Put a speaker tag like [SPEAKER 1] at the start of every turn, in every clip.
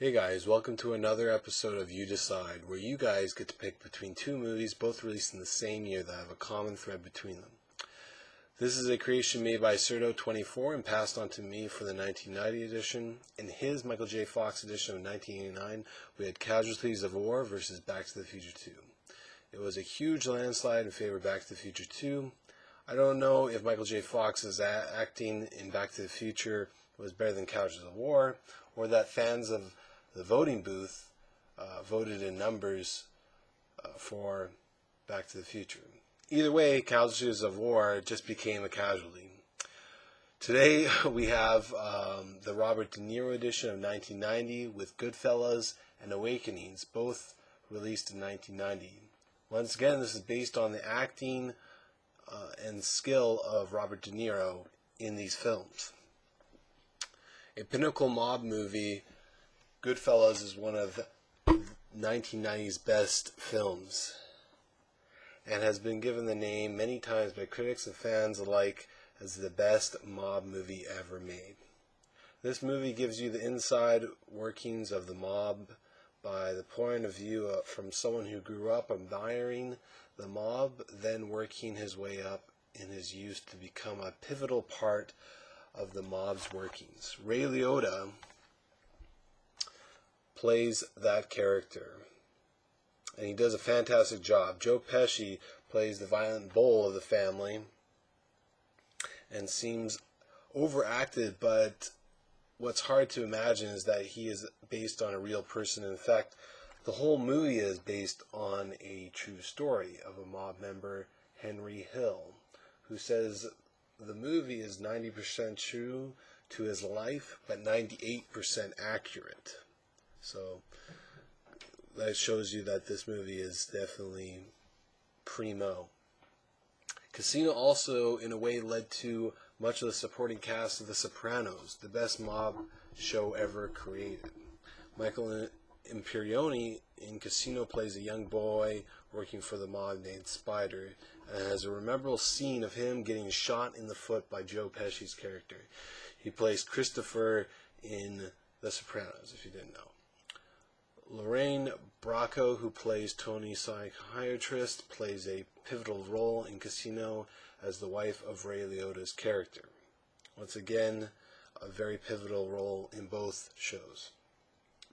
[SPEAKER 1] Hey guys, welcome to another episode of You Decide, where you guys get to pick between two movies both released in the same year that have a common thread between them. This is a creation made by Cerdo24 and passed on to me for the 1990 edition. In his Michael J. Fox edition of 1989, we had Casualties of War versus Back to the Future 2. It was a huge landslide in favor of Back to the Future 2. I don't know if Michael J. Fox's acting in Back to the Future was better than Casualties of War, or that fans of the voting booth voted in numbers for Back to the Future. Either way, Casualties of War just became a casualty. Today we have the Robert De Niro edition of 1990 with GoodFellas and Awakenings, both released in 1990. Once again, this is based on the acting and skill of Robert De Niro in these films. A pinnacle mob movie, GoodFellas is one of 1990's best films and has been given the name many times by critics and fans alike as the best mob movie ever made. This movie gives you the inside workings of the mob by the point of view from someone who grew up admiring the mob, then working his way up in his youth to become a pivotal part of the mob's workings. Ray Liotta plays that character, and he does a fantastic job. Joe Pesci plays the violent bull of the family and seems overacted, but what's hard to imagine is that he is based on a real person. In fact, the whole movie is based on a true story of a mob member, Henry Hill, who says the movie is 90% true to his life, but 98% accurate. So that shows you that this movie is definitely primo. Casino also, in a way, led to much of the supporting cast of The Sopranos, the best mob show ever created. Michael Imperioni in Casino plays a young boy working for the mob named Spider, and has a memorable scene of him getting shot in the foot by Joe Pesci's character. He plays Christopher in The Sopranos, if you didn't know. Lorraine Bracco, who plays Tony's psychiatrist, plays a pivotal role in Casino as the wife of Ray Liotta's character. Once again, a very pivotal role in both shows.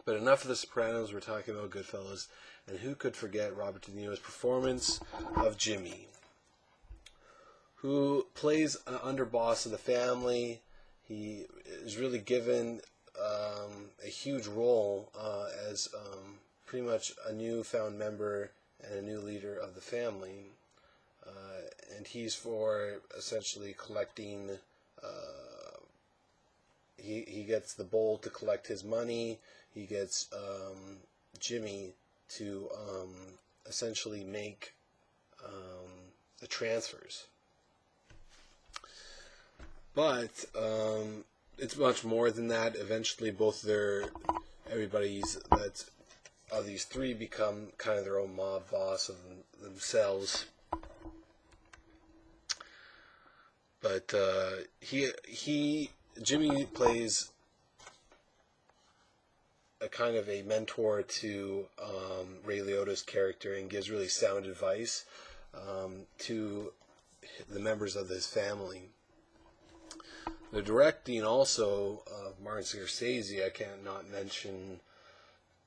[SPEAKER 1] But enough of The Sopranos, we're talking about GoodFellas, and who could forget Robert De Niro's performance of Jimmy, who plays an underboss of the family. He is really given a huge role as pretty much a newfound member and a new leader of the family, and he's for essentially collecting. He gets the bull to collect his money. He gets Jimmy to essentially make the transfers. But it's much more than that. Eventually, both everybody's of these three become kind of their own mob boss of themselves. But Jimmy plays a kind of a mentor to Ray Liotta's character and gives really sound advice to the members of his family. The directing also of Martin Scorsese, I can't not mention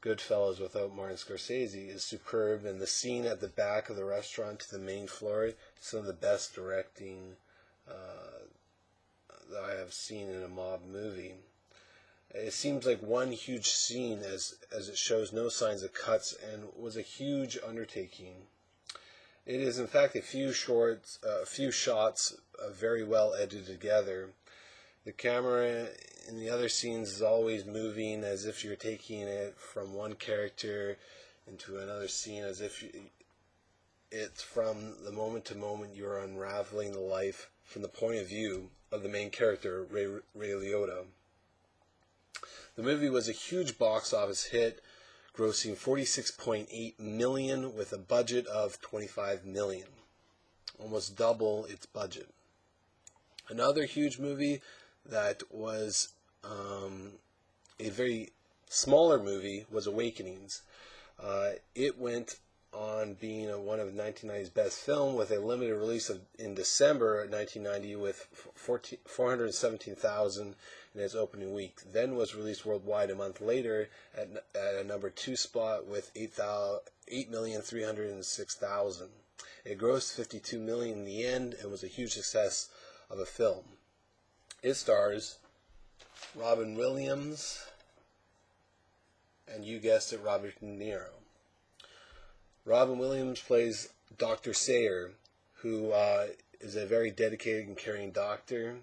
[SPEAKER 1] GoodFellas without Martin Scorsese, is superb, and the scene at the back of the restaurant to the main floor is some of the best directing that I have seen in a mob movie. It seems like one huge scene as it shows no signs of cuts and was a huge undertaking. It is in fact a few shots very well edited together. The camera in the other scenes is always moving as if you're taking it from one character into another scene, as if it's from the moment to moment you're unraveling the life from the point of view of the main character, Ray Liotta. The movie was a huge box office hit, grossing $46.8 million with a budget of $25 million, almost double its budget. Another huge movie that was a very smaller movie was Awakenings. It went on being one of 1990's best film with a limited release in December 1990 with 417,000 in its opening week. Then was released worldwide a month later at a number 2 spot with 8,306,000. It grossed 52 million in the end and was a huge success of a film. It stars Robin Williams and, you guessed it, Robert De Niro. Robin Williams plays Dr. Sayer, who is a very dedicated and caring doctor.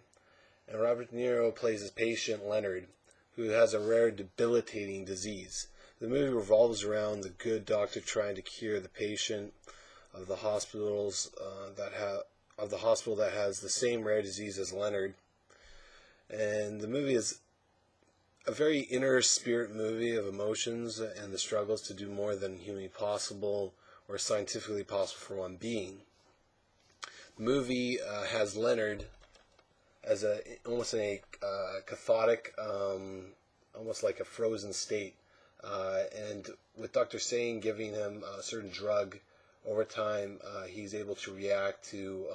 [SPEAKER 1] And Robert De Niro plays his patient, Leonard, who has a rare debilitating disease. The movie revolves around the good doctor trying to cure the patient of the hospital that has the same rare disease as Leonard. And the movie is a very inner spirit movie of emotions and the struggles to do more than humanly possible or scientifically possible for one being. The movie has Leonard as almost in a catatonic, almost like a frozen state, and with Dr. Sane giving him a certain drug, over time he's able to react to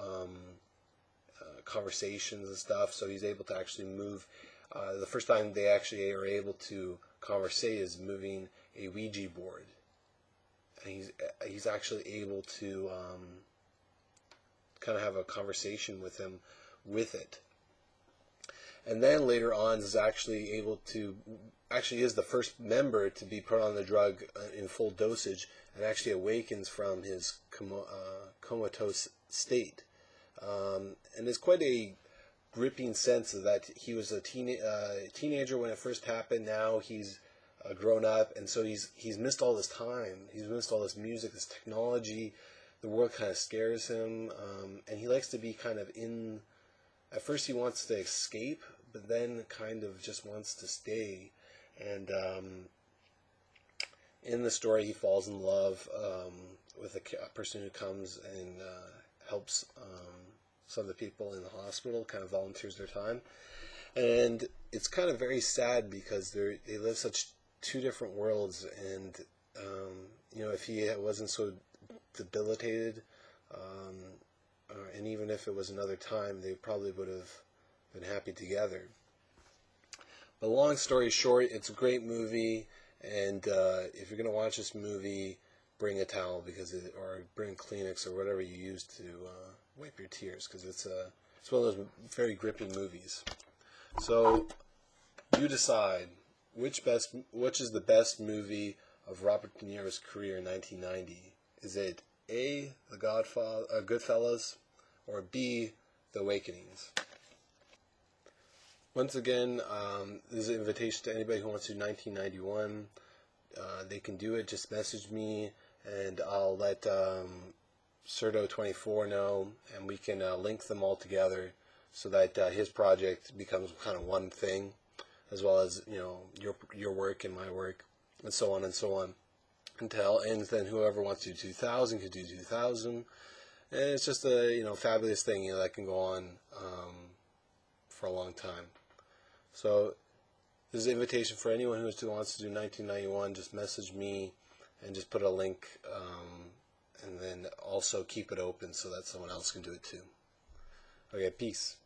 [SPEAKER 1] conversations and stuff, so he's able to actually move. The first time they actually are able to conversate is moving a Ouija board, and he's actually able to kind of have a conversation with him with it. And then later on is actually is the first member to be put on the drug in full dosage and actually awakens from his comatose state. And it's quite a gripping sense of that he was a teenager when it first happened. Now he's grown up, and so he's missed all this time. He's missed all this music, this technology. The world kind of scares him, and he likes to be kind of in. At first he wants to escape, but then kind of just wants to stay. And in the story, he falls in love with a person who comes and helps some of the people in the hospital, kind of volunteers their time. And it's kind of very sad because they live such two different worlds. And, if he wasn't so debilitated, and even if it was another time, they probably would have been happy together. But long story short, it's a great movie, and if you're going to watch this movie, bring a towel or bring Kleenex or whatever you use to wipe your tears, because it's one of those very gripping movies. So you decide which is the best movie of Robert De Niro's career in 1990. Is it A, The Godfather, GoodFellas, or B, The Awakenings? Once again, this is an invitation to anybody who wants to do 1991. They can do it. Just message me, and I'll let Cerdo24 know, and we can link them all together so that his project becomes kind of one thing, as well as your work and my work, and so on and so on. And then whoever wants to do 2000 could do 2000, and it's just a fabulous thing that can go on for a long time. So this is an invitation for anyone who wants to do 1991. Just message me and just put a link, and then also keep it open so that someone else can do it too. Okay, peace.